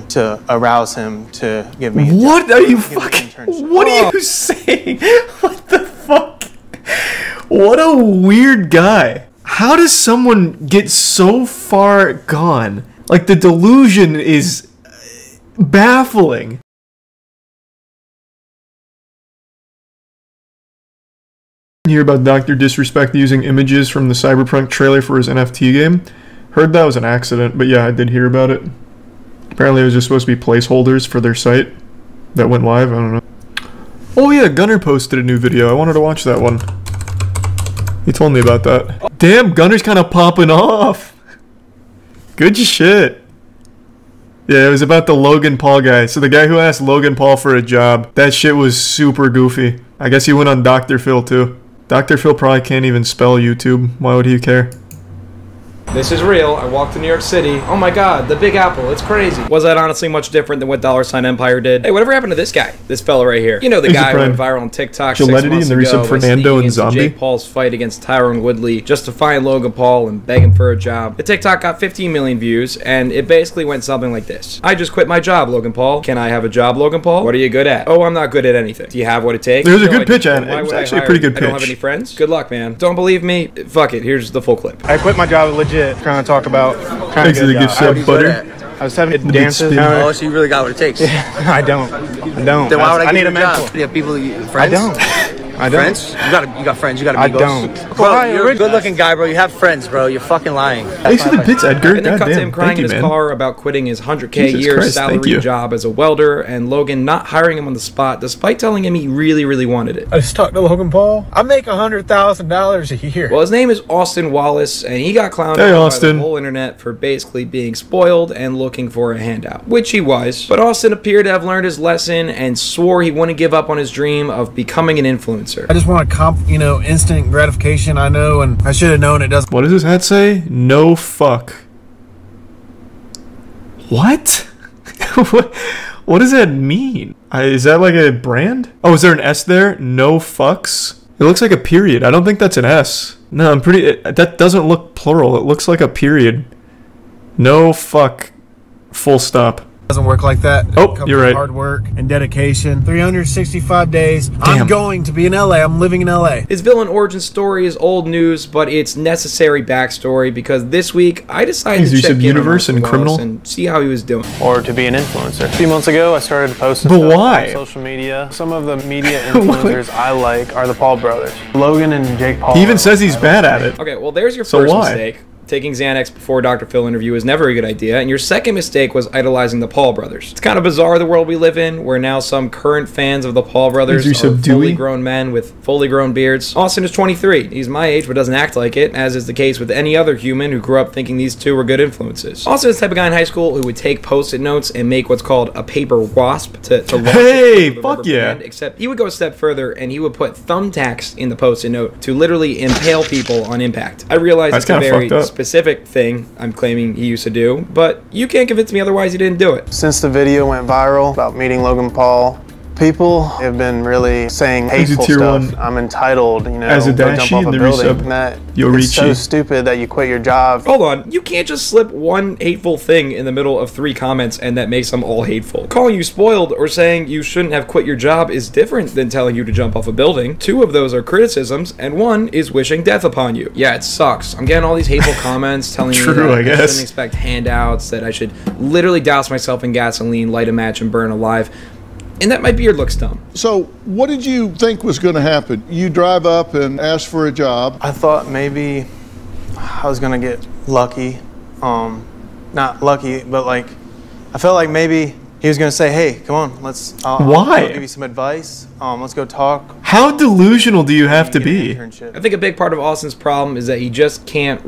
to arouse him to give me What are you fucking... What are you saying? What the fuck? What a weird guy. How does someone get so far gone? Like, the delusion is baffling. Hear about Dr. Disrespect using images from the Cyberpunk trailer for his NFT game? Heard that was an accident, but yeah, I did hear about it. Apparently it was just supposed to be placeholders for their site that went live, I don't know. Oh yeah, Gunner posted a new video. I wanted to watch that one. He told me about that. Damn, Gunner's kind of popping off. Good shit. Yeah, it was about the Logan Paul guy. So the guy who asked Logan Paul for a job, that shit was super goofy. I guess he went on Dr. Phil too. Dr. Phil probably can't even spell YouTube. Why would he care? This is real. I walked to New York City. Oh my god, the Big Apple. It's crazy. Was that honestly much different than what $sign Empire did? Hey, whatever happened to this guy? This fella right here. You know the guy who went viral on TikTok 6 months and the ago recent Fernando and Zombie? Jake Paul's fight against Tyron Woodley, justifying Logan Paul and begging for a job. The TikTok got 15 million views, and it basically went something like this. I just quit my job, Logan Paul. Can I have a job, Logan Paul? What are you good at? Oh, I'm not good at anything. Do you have what it takes? There's a good pitch at it. It was actually a pretty good pitch. I don't have any friends? Good luck, man. Don't believe me? Fuck it. Here's the full clip. I quit my job legit, trying to talk about trying Thanks to to get the a gift job. shop butter. I was 7 dances. Oh, so you really got what it takes. I don't. Then why would I need give a you a job? mentor. Do you have people, friends? I don't. Friends? You got friends. You got I amigos. don't. Bro, you're a good-looking guy, bro. You have friends, bro. You're fucking lying. Thanks for the bits, Edgar. And then cut to him Goddamn, crying thank in you, his man. car about quitting his $100K a Jesus year Christ, thank salary you. job as a welder, and Logan not hiring him on the spot despite telling him he really, really wanted it. I just talked to Logan Paul. I make $100,000 a year. Well, his name is Austin Wallace, and he got clowned Hey, out by Austin. the whole internet for basically being spoiled and looking for a handout, which he was. But Austin appeared to have learned his lesson and swore he wouldn't give up on his dream of becoming an influencer. I just want to instant gratification. I know, and I should have known it doesn't. What does his hat say? No fuck. What? What does that mean? Is that like a brand? Oh, is there an S there? No fucks? It looks like a period. I don't think that's an S. No, I'm pretty... that doesn't look plural. It looks like a period. No fuck. Full stop. Doesn't work like that. Oh, you're right. Hard work and dedication. 365 days. I'm going to be in LA. I'm living in LA. His villain origin story is old news, but it's necessary backstory because this week I decided to check in Universe on and Austin Criminal and see how he was doing. or to be an influencer. A few months ago, I started posting But stuff why? on social media. Some of the media influencers I like are the Paul brothers. Logan and Jake Paul. He even says he's bad at it. Okay, well there's your So first why? mistake. Taking Xanax before Dr. Phil interview is never a good idea, and your second mistake was idolizing the Paul brothers. It's kind of bizarre the world we live in, where now some current fans of the Paul brothers are fully grown men with fully grown beards. Austin is 23. He's my age, but doesn't act like it, as is the case with any other human who grew up thinking these two were good influences. Austin is the type of guy in high school who would take post-it notes and make what's called a paper wasp to launch Hey, it with a fuck rubber yeah. band, except he would go a step further and he would put thumbtacks in the post-it note to literally impale people on impact. I realize That's it's a kinda very fucked up. specific thing I'm claiming he used to do, but you can't convince me otherwise he didn't do it. Since the video went viral about meeting Logan Paul, people have been really saying hateful tier stuff. one. I'm entitled, you know, As a to jump Dashi off in a the building. resub, That Yorichi. it's so stupid that you quit your job. Hold on, you can't just slip one hateful thing in the middle of 3 comments and that makes them all hateful. Calling you spoiled or saying you shouldn't have quit your job is different than telling you to jump off a building. 2 of those are criticisms and 1 is wishing death upon you. Yeah, it sucks. I'm getting all these hateful comments telling me that I shouldn't expect handouts, that I should literally douse myself in gasoline, light a match, and burn alive. And that my beard looks dumb. So what did you think was going to happen? You drive up and ask for a job. I thought maybe I was gonna get lucky. Not lucky, but like, I felt like maybe he was gonna say, hey, come on, I'll give you some advice. Let's go talk. How delusional do you have to Get an be? internship. I think a big part of Austin's problem is that he just can't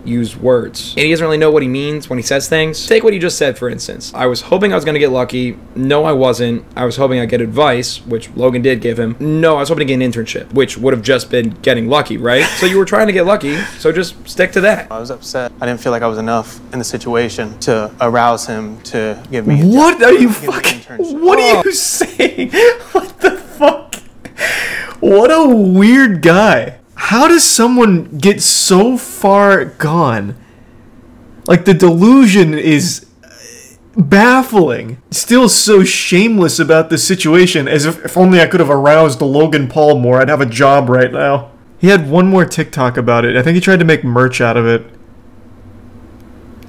use words. And he doesn't really know what he means when he says things. Take what he just said, for instance. I was hoping I was going to get lucky. No, I wasn't. I was hoping I'd get advice, which Logan did give him. No, I was hoping to get an internship, which would have just been getting lucky, right? So you were trying to get lucky, so just stick to that. I was upset. I didn't feel like I was enough in the situation to arouse him to give me a What job. are you Give me an fucking... internship. What are you saying? What the fuck? What a weird guy. How does someone get so far gone? Like, the delusion is baffling. Still so shameless about this situation, as if only I could have aroused Logan Paul more, I'd have a job right now. He had one more TikTok about it. I think he tried to make merch out of it.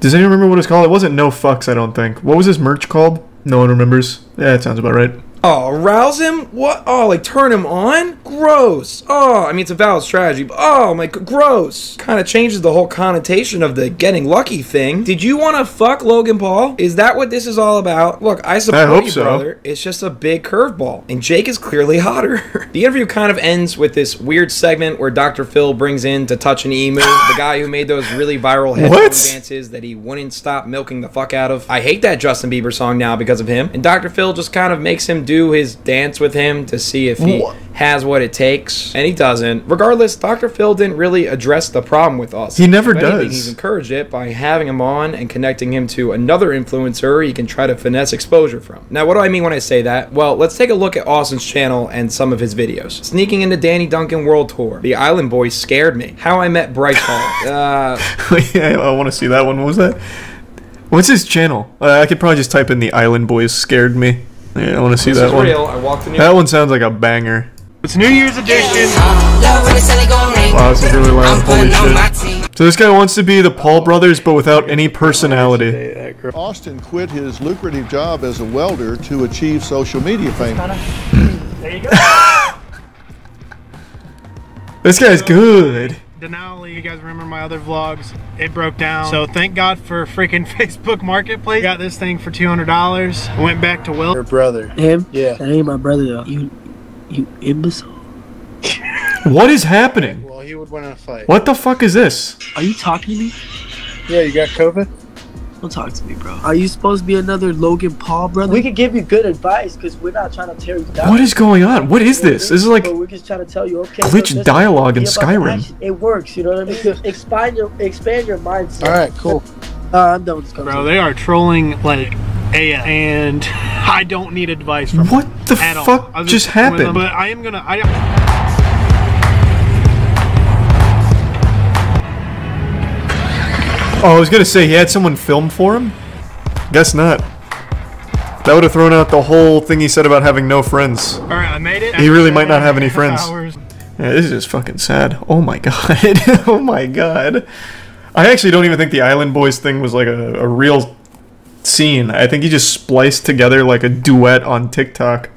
Does anyone remember what it's called? It wasn't No Fucks, I don't think. What was his merch called? No one remembers. Yeah, that sounds about right. Oh, arouse him? What? Oh, like turn him on? Gross. Oh, I mean, it's a valid strategy, but oh my, gross. Kind of changes the whole connotation of the getting lucky thing. Did you want to fuck Logan Paul? Is that what this is all about? Look, I support you, brother. It's just a big curveball, and Jake is clearly hotter. The interview kind of ends with this weird segment where Dr. Phil brings in to touch an emu, the guy who made those really viral headphone dances that he wouldn't stop milking the fuck out of. I hate that Justin Bieber song now because of him, and Dr. Phil just kind of makes him do his dance with him to see if he has what it takes, and he doesn't. Regardless, Dr. Phil didn't really address the problem with us. He never does. He's encouraged it by having him on and connecting him to another influencer he can try to finesse exposure from. Now, what do I mean when I say that? Well, let's take a look at Austin's channel and some of his videos. Sneaking into Danny Duncan World Tour. The Island Boys scared me. How I Met Bryce Hall. Yeah, I want to see that one. What was that? What's his channel? I could probably just type in The Island Boys Scared Me. Yeah, I want to see that one. Real. I walked in that one sounds like a banger. It's New Year's edition. Wow, this is really loud. Holy shit. So this guy wants to be the Paul brothers, but without any personality. Austin quit his lucrative job as a welder to achieve social media fame. There you go. This guy's good. Denali, you guys remember my other vlogs? It broke down. So thank God for freaking Facebook Marketplace. Got this thing for $200. Went back to Will. Your brother. Him? Yeah. That ain't my brother though. You imbecile. What is happening? Well, he would win in a fight. What the fuck is this? Are you talking to me? Yeah, you got COVID? Don't talk to me, bro. Are you supposed to be another Logan Paul brother? We could give you good advice because we're not trying to tear you down. What is going on? What is this? This is like we're just trying to tell you, okay, glitch dialogue in Skyrim. It works, you know what I mean? Expand your mindset. All right, cool. I'm done with this conversation. Bro, they are trolling like AF, and I don't need advice from what the fuck just happened? But I am gonna. Oh, I was gonna say he had someone film for him? Guess not. That would have thrown out the whole thing he said about having no friends. Alright, I made it. He really might not have any friends. Yeah, this is just fucking sad. Oh my god. Oh my god. I actually don't even think the Island Boys thing was like a real scene. I think he just spliced together like a duet on TikTok.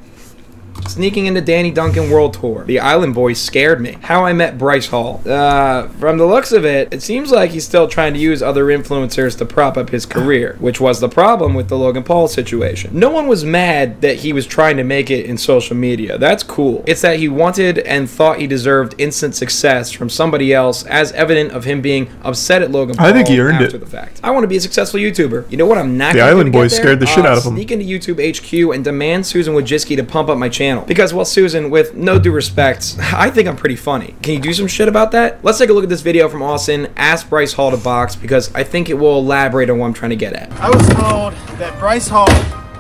Sneaking into Danny Duncan World Tour. The Island Boys scared me. How I Met Bryce Hall. From the looks of it, it seems like he's still trying to use other influencers to prop up his career, which was the problem with the Logan Paul situation. No one was mad that he was trying to make it in social media. That's cool. It's that he wanted and thought he deserved instant success from somebody else, as evident of him being upset at Logan Paul. I think he earned after the fact. I want to be a successful YouTuber. You know what I'm not The Island Boys scared the shit out of him. Sneak into YouTube HQ and demand Susan Wojcicki to pump up my channel. Because, well, Susan, with no due respect, I think I'm pretty funny. Can you do some shit about that? Let's take a look at this video from Austin. Ask Bryce Hall to box, because I think it will elaborate on what I'm trying to get at. I was told that Bryce Hall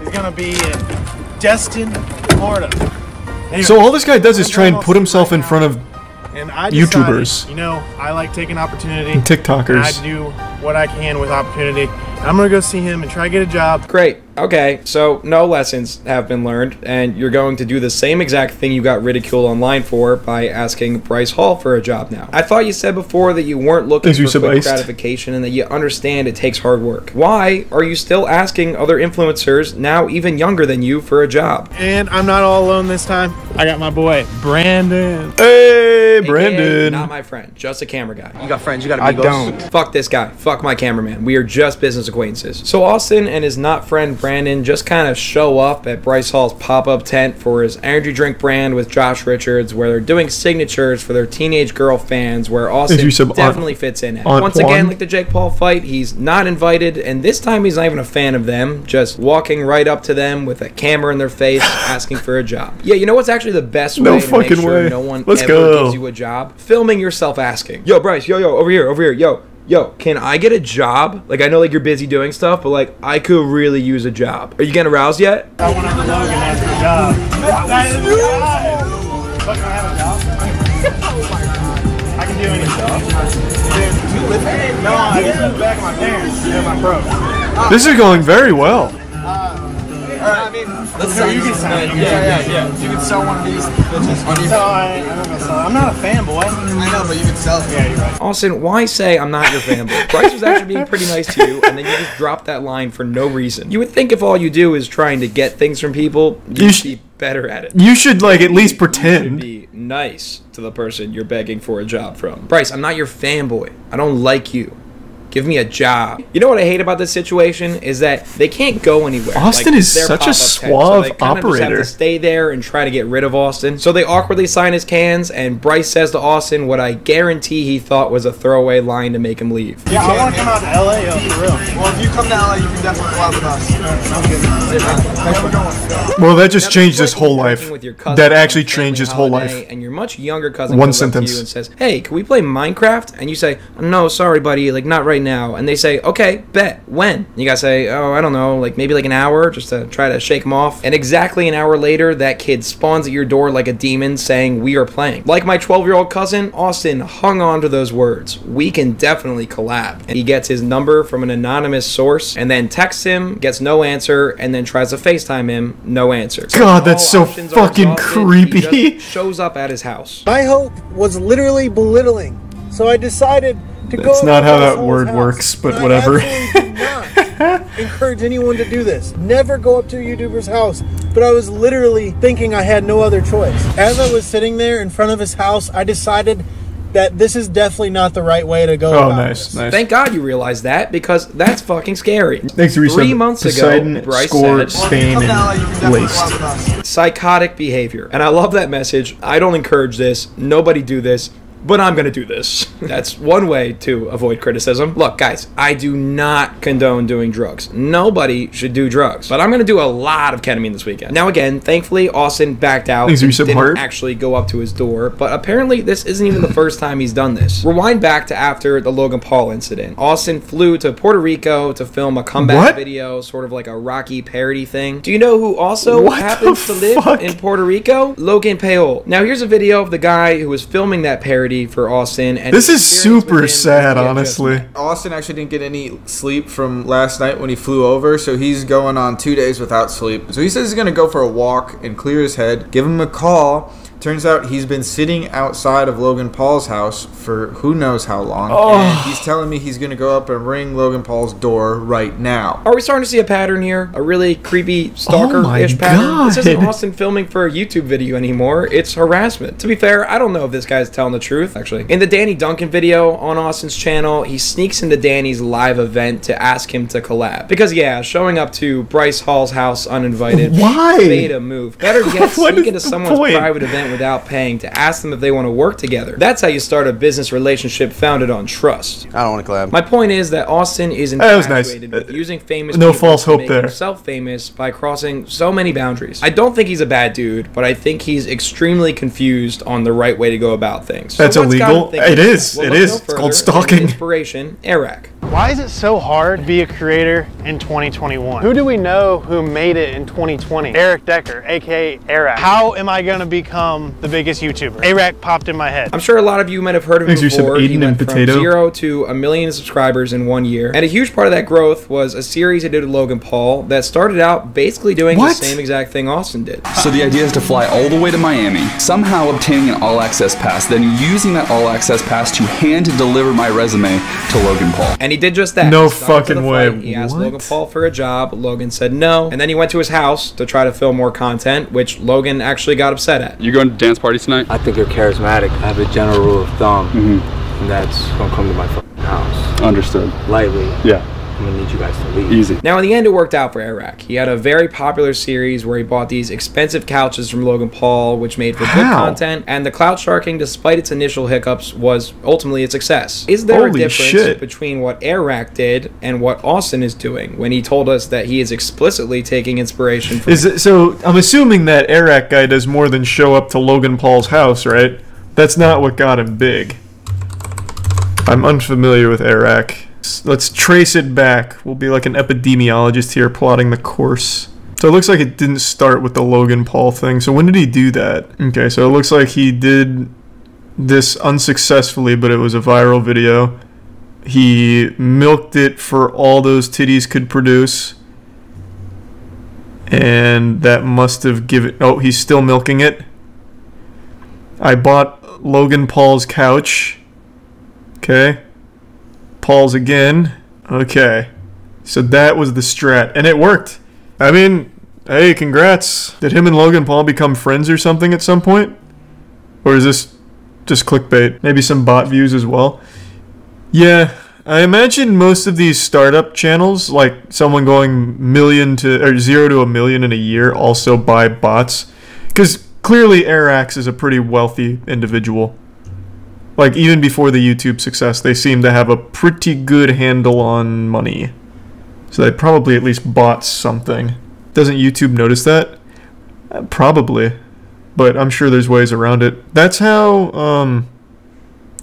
is going to be in Destin, Florida. Anyway, so all this guy does is try and put himself in front of and I decided, YouTubers. You know, I like taking opportunity. And TikTokers. And I do what I can with opportunity. I'm going to go see him and try to get a job. Great. Okay, so no lessons have been learned, and you're going to do the same exact thing you got ridiculed online for by asking Bryce Hall for a job now. I thought you said before that you weren't looking for quick gratification and that you understand it takes hard work. Why are you still asking other influencers, now even younger than you, for a job? And I'm not all alone this time. I got my boy, Brandon. Hey, Brandon. AKA not my friend, just a camera guy. You got friends, you gotta be don't. Fuck this guy. Fuck my cameraman. We are just business acquaintances. So Austin and his not friend Brandon just kind of show up at Bryce Hall's pop-up tent for his energy drink brand with Josh Richards, where they're doing signatures for their teenage girl fans, where Austin definitely fits in at. Once again, like the Jake Paul fight, he's not invited, and this time he's not even a fan of them, just walking right up to them with a camera in their face asking for a job. Yeah, you know what's actually the best way to make sure no one ever gives you a job? Filming yourself asking. Yo, Bryce, yo, over here, yo, can I get a job? Like, I know, like, you're busy doing stuff, but, like, I could really use a job. Are you getting aroused yet? I went on to Logan and asked for a job. That is but can I have a job? I can do any job. Dude, you live here? No, I just moved back with my parents. They're my pros. This is going very well. I mean, let's sell you. Yeah. You can sell one of these bitches. No, I'm not gonna sell it. I'm not a fanboy. I know, but you can sell it. Yeah, you're right. Austin, why say I'm not your fanboy? Bryce was actually being pretty nice to you, and then you just dropped that line for no reason. You would think if all you do is trying to get things from people, you'd be better at it. You should, like, at least You pretend. should be nice to the person you're begging for a job from. Bryce, I'm not your fanboy. I don't like you. Give me a job. You know what I hate about this situation is that they can't go anywhere. Austin is such a suave so they kind of just have to stay there and try to get rid of Austin. So they awkwardly sign his cans, and Bryce says to Austin what I guarantee he thought was a throwaway line to make him leave. Yeah, I want to come out to LA, for real. Well, if you come to LA, you can definitely go out with us. Well, that just changed his whole life. That actually changed his whole life. And your much younger cousin One comes up to you sentence. and says, "Hey, can we play Minecraft?" And you say, "No, sorry, buddy, like not right now." And they say, "Okay, bet. When?" And you guys say, "Oh, I don't know, like maybe like an hour," just to try to shake him off. And exactly an hour later, that kid spawns at your door like a demon saying, "We are playing." Like my 12-year-old cousin, Austin hung on to those words. We can definitely collab. And he gets his number from an anonymous source and then texts him, gets no answer, and then tries to FaceTime him, no answer. God, that's so fucking creepy. He just shows up at his house. My hope was literally belittling, so I decided to go. That's not how that word works, but whatever. I absolutely do not encourage anyone to do this. Never go up to a YouTuber's house, but I was literally thinking I had no other choice. As I was sitting there in front of his house, I decided that this is definitely not the right way to go about nice, this. nice. Thank God you realized that, because that's fucking scary. Thanks to 3 months Poseidon ago, Bryce scored said, Spain and laced. psychotic behavior. And I love that message. I don't encourage this. Nobody do this. But I'm gonna do this. That's one way to avoid criticism. Look, guys, I do not condone doing drugs. Nobody should do drugs. But I'm gonna do a lot of ketamine this weekend. Now again, thankfully, Austin backed out and didn't actually go up to his door. But apparently, this isn't even the first time he's done this. Rewind back to after the Logan Paul incident. Austin flew to Puerto Rico to film a comeback video, sort of like a Rocky parody thing. Do you know who also happens to live in Puerto Rico? Logan Paul. Now here's a video of the guy who was filming that parody for Austin. And this is super sad, honestly. Austin actually didn't get any sleep from last night when he flew over, so he's going on 2 days without sleep. So he says he's going to go for a walk and clear his head. Give him a call. Turns out he's been sitting outside of Logan Paul's house for who knows how long. And he's telling me he's going to go up and ring Logan Paul's door right now. Are we starting to see a pattern here? A really creepy stalker-ish pattern? This isn't Austin filming for a YouTube video anymore. It's harassment. To be fair, I don't know if this guy's telling the truth, actually. In the Danny Duncan video on Austin's channel, he sneaks into Danny's live event to ask him to collab. Because, yeah, showing up to Bryce Hall's house uninvited. Why? Beta move. Better yet, sneak into someone's private event without paying to ask them if they want to work together. That's how you start a business relationship founded on trust. I don't want to collab. My point is that Austin is infatuated with using famous no people false to hope make there. himself famous by crossing so many boundaries. I don't think he's a bad dude, but I think he's extremely confused on the right way to go about things. That's so illegal. It is. We'll it look is. no It's called further stalking. than Inspiration, Eric. Why is it so hard to be a creator in 2021? Who do we know who made it in 2020? Eric Decker, aka Eric. How am I gonna become the biggest YouTuber? Eric popped in my head. I'm sure a lot of you might have heard of him before. He went from 0 to 1 million subscribers in 1 year. And a huge part of that growth was a series he did with Logan Paul that started out basically doing the same exact thing Austin did. So the idea is to fly all the way to Miami, somehow obtaining an all-access pass, then using that all-access pass to hand-deliver my resume to Logan Paul. And he did just that. No fucking way. He asked Logan Paul for a job. Logan said no. And then he went to his house to try to film more content, which Logan actually got upset at. You going to dance parties tonight? I think you're charismatic. I have a general rule of thumb, and that's gonna come to my fucking house. Understood. Lightly. Yeah. I'm gonna need you guys to leave. Easy. Now, in the end, it worked out for Eric. He had a very popular series where he bought these expensive couches from Logan Paul, which made for good content, and the clout sharking, despite its initial hiccups, was ultimately a success. Is there a difference between what Eric did and what Austin is doing when he told us that he is explicitly taking inspiration from... So, I'm assuming that Eric guy does more than show up to Logan Paul's house, right? That's not what got him big. I'm unfamiliar with Eric. Let's trace it back. We'll be like an epidemiologist here plotting the course. So it looks like it didn't start with the Logan Paul thing. So when did he do that? Okay, so it looks like he did this unsuccessfully, but it was a viral video. He milked it for all those titties could produce. And that must have given... Oh, he's still milking it. I bought Logan Paul's couch. Okay. Paul's again. Okay. So that was the strat. And it worked. I mean, hey, congrats. Did him and Logan Paul become friends or something at some point? Or is this just clickbait? Maybe some bot views as well? Yeah. I imagine most of these startup channels, like someone going 0 to a million in a year, also buy bots. Because clearly Arax is a pretty wealthy individual. Like, even before the YouTube success, they seem to have a pretty good handle on money. So they probably at least bought something. Doesn't YouTube notice that? Probably. But I'm sure there's ways around it. That's how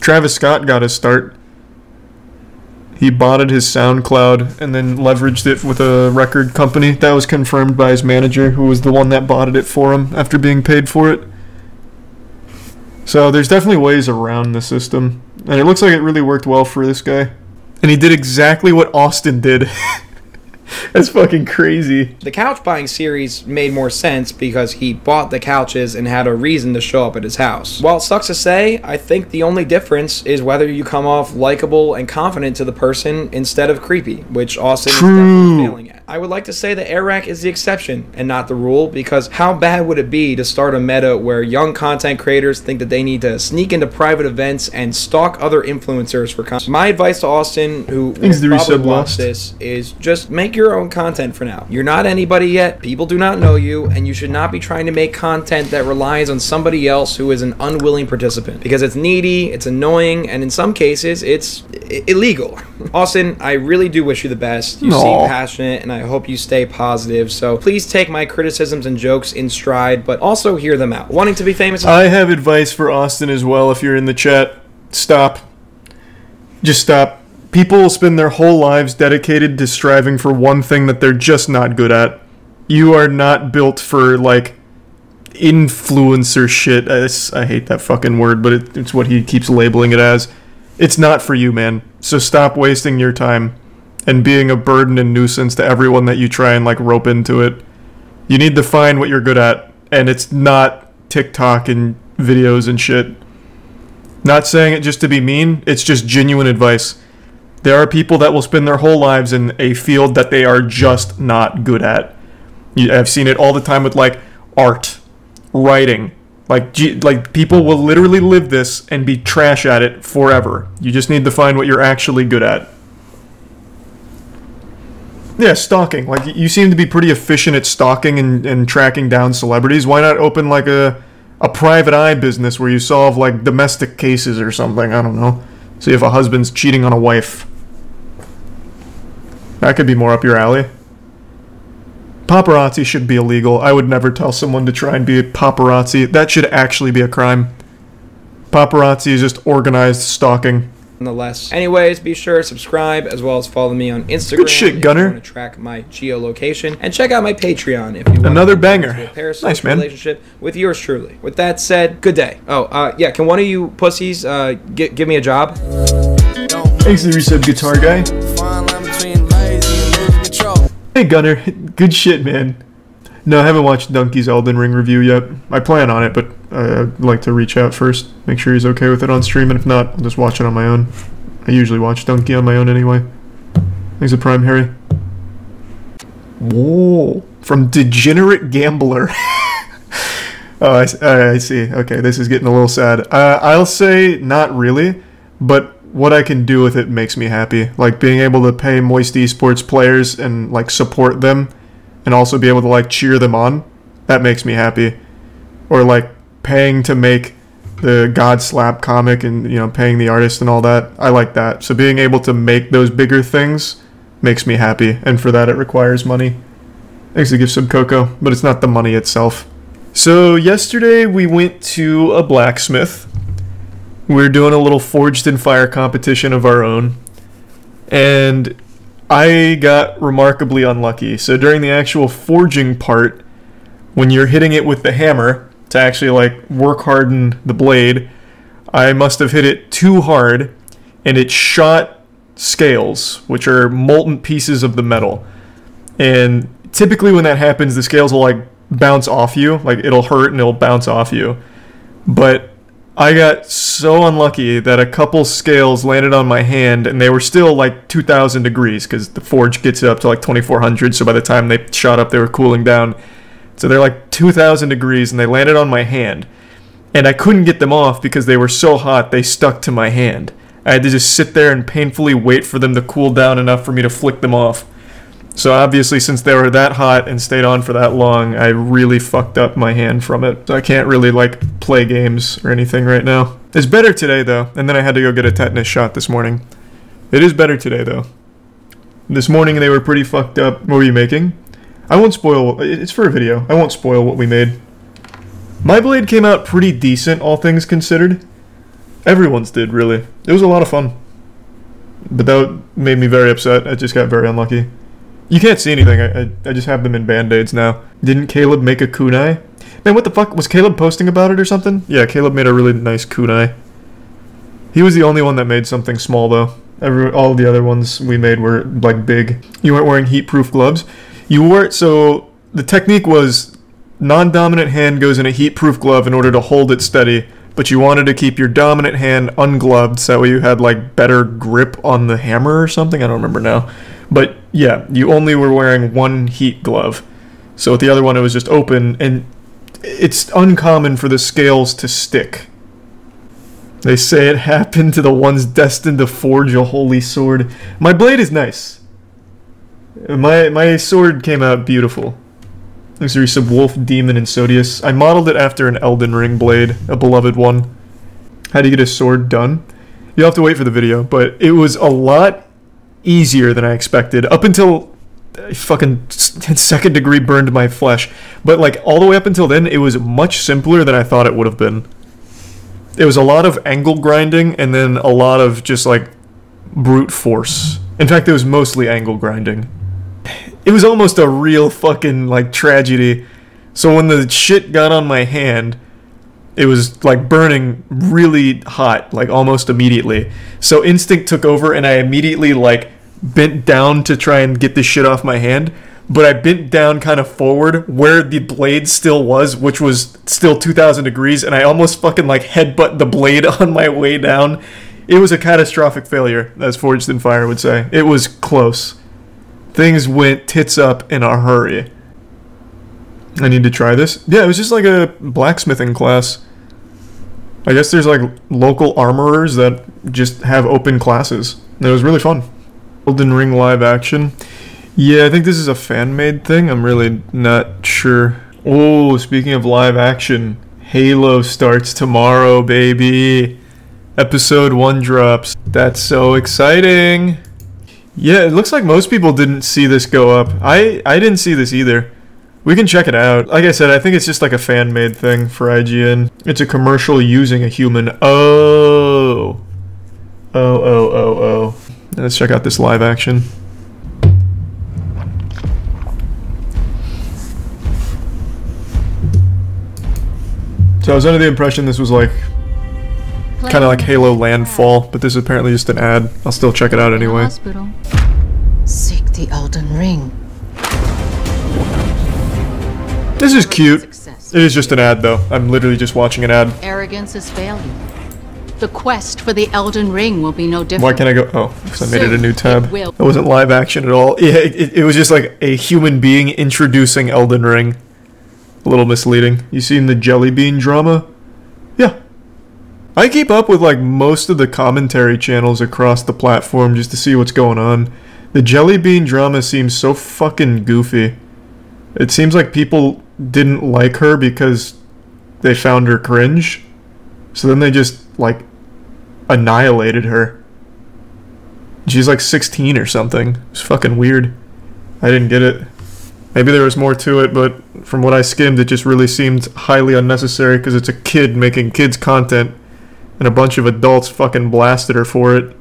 Travis Scott got his start. He botted his SoundCloud and then leveraged it with a record company. That was confirmed by his manager, who was the one that botted it for him after being paid for it. So there's definitely ways around the system. And it looks like it really worked well for this guy. And he did exactly what Austin did. That's fucking crazy. The couch buying series made more sense because he bought the couches and had a reason to show up at his house. While it sucks to say, I think the only difference is whether you come off likable and confident to the person instead of creepy, which Austin is definitely failing at. I would like to say that Airrack is the exception and not the rule, because how bad would it be to start a meta where young content creators think that they need to sneak into private events and stalk other influencers for content? My advice to Austin, who will probably watch this, is just make your own content for now. You're not anybody yet, people do not know you, and you should not be trying to make content that relies on somebody else who is an unwilling participant, because it's needy, it's annoying, and in some cases it's illegal. Austin, I really do wish you the best. You seem passionate, and I hope you stay positive, so please take my criticisms and jokes in stride, but also hear them out. Wanting to be famous... I have advice for Austin as well. If you're in the chat, stop. Just stop. People will spend their whole lives dedicated to striving for one thing that they're just not good at. You are not built for, like, influencer shit. I hate that fucking word, but it's what he keeps labeling it as. It's not for you, man. So stop wasting your time and being a burden and nuisance to everyone that you try and, like, rope into it. You need to find what you're good at, and it's not TikTok and videos and shit. Not saying it just to be mean, it's just genuine advice. There are people that will spend their whole lives in a field that they are just not good at. I've seen it all the time with, like, art, writing. Like people will literally live this and be trash at it forever. You just need to find what you're actually good at. Yeah, stalking. Like, you seem to be pretty efficient at stalking and tracking down celebrities. Why not open, like, a private eye business where you solve, like, domestic cases or something? I don't know. See if a husband's cheating on a wife. That could be more up your alley. Paparazzi should be illegal. I would never tell someone to try and be a paparazzi. That should actually be a crime. Paparazzi is just organized stalking. Nonetheless. Anyways, be sure to subscribe as well as follow me on Instagram. Good shit, Gunner. If you want to track my geolocation, and check out my Patreon if you want another banger. Nice, man. Relationship with yours truly. With that said, good day. Oh, yeah. Can one of you pussies give me a job? Thanks to the resub, guitar guy. Hey, Gunner. Good shit, man. No, I haven't watched Donkey's Elden Ring review yet. I plan on it, but I'd like to reach out first. Make sure he's okay with it on stream, and if not, I'll just watch it on my own. I usually watch Donkey on my own anyway. Thanks to Prime Harry. Whoa. From Degenerate Gambler. Oh, I see. Okay, this is getting a little sad. I'll say not really, but what I can do with it makes me happy. Like, being able to pay Moisty Esports players and, like, support them, and also be able to, like, cheer them on, that makes me happy. Or, like, paying to make the God Slap comic and, you know, paying the artist and all that. I like that. So being able to make those bigger things makes me happy, and for that it requires money. Thanks to Give Sub Coco, but it's not the money itself. So yesterday we went to a blacksmith. We're doing a little Forged in Fire competition of our own, and I got remarkably unlucky. So during the actual forging part, when you're hitting it with the hammer to actually, like, work harden the blade, I must have hit it too hard, and it shot scales, which are molten pieces of the metal. And typically when that happens, the scales will like bounce off you, like it'll hurt and it'll bounce off you. But I got so unlucky that a couple scales landed on my hand, and they were still like 2,000 degrees because the forge gets up to like 2,400, so by the time they shot up, they were cooling down. So they're like 2,000 degrees, and they landed on my hand. And I couldn't get them off because they were so hot, they stuck to my hand. I had to just sit there and painfully wait for them to cool down enough for me to flick them off. So obviously, since they were that hot and stayed on for that long, I really fucked up my hand from it. So I can't really, like, play games or anything right now. It's better today, though, and then I had to go get a tetanus shot this morning. It is better today, though. This morning, they were pretty fucked up. What were you making? I won't spoil... It's for a video. I won't spoil what we made. My blade came out pretty decent, all things considered. Everyone's did, really. It was a lot of fun. But that made me very upset. I just got very unlucky. You can't see anything. I just have them in band-aids now. Didn't Caleb make a kunai? Man, what the fuck? Was Caleb posting about it or something? Yeah, Caleb made a really nice kunai. He was the only one that made something small, though. All the other ones we made were, like, big. You weren't wearing heat-proof gloves? You were... So, the technique was non-dominant hand goes in a heat-proof glove in order to hold it steady, but you wanted to keep your dominant hand ungloved so that way you had, like, better grip on the hammer or something? I don't remember now. But yeah, you only were wearing one heat glove. So with the other one, it was just open, and it's uncommon for the scales to stick. They say it happened to the ones destined to forge a holy sword. My blade is nice. My sword came out beautiful. There's a Wolf, Demon, and Sodius. I modeled it after an Elden Ring blade, a beloved one. How do you get a sword done? You'll have to wait for the video, but it was a lot easier than I expected, up until fucking second degree burned my flesh. But like all the way up until then, it was much simpler than I thought it would have been. It was a lot of angle grinding and then a lot of just like brute force. In fact, it was mostly angle grinding. It was almost a real fucking like tragedy. So when the shit got on my hand, it was like burning really hot, like almost immediately. So instinct took over and I immediately like bent down to try and get this shit off my hand, but I bent down kind of forward where the blade still was, which was still 2,000 degrees, and I almost fucking like headbutt the blade on my way down. It was a catastrophic failure, as Forged in Fire would say. It was close. Things went tits up in a hurry. I need to try this. Yeah, it was just like a blacksmithing class. I guess there's like local armorers that just have open classes. And it was really fun. Elden Ring live action. Yeah, I think this is a fan-made thing. I'm really not sure. Oh, speaking of live action, Halo starts tomorrow, baby. Episode 1 drops. That's so exciting. Yeah, it looks like most people didn't see this go up. I didn't see this either. We can check it out. Like I said, I think it's just like a fan-made thing for IGN. It's a commercial using a human. Oh. Let's check out this live action. So I was under the impression this was like kind of like Halo Landfall, but this is apparently just an ad. I'll still check it out anyway. Hospital. Seek the Elden Ring. This is cute. It is just an ad though. I'm literally just watching an ad. Arrogance has failed you. The quest for the Elden Ring will be no different. Why can't I go? Oh, because I made it a new tab. It wasn't live action at all. Yeah, it was just like a human being introducing Elden Ring. A little misleading. You seen the Jelly Bean drama? Yeah. I keep up with like most of the commentary channels across the platform just to see what's going on. The Jelly Bean drama seems so fucking goofy. It seems like people didn't like her because they found her cringe. So then they just, like, annihilated her. She's like 16 or something. It's fucking weird. I didn't get it. Maybe there was more to it, but from what I skimmed, it just really seemed highly unnecessary because it's a kid making kids content and a bunch of adults fucking blasted her for it.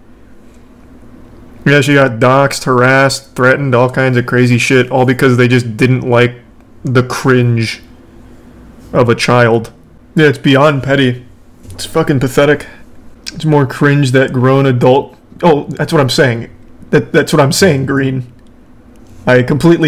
Yeah, she got doxxed, harassed, threatened, all kinds of crazy shit, all because they just didn't like the cringe of a child. Yeah, it's beyond petty. It's fucking pathetic. It's more cringe that grown adult Oh, that's what I'm saying. That's what I'm saying, Green. I completely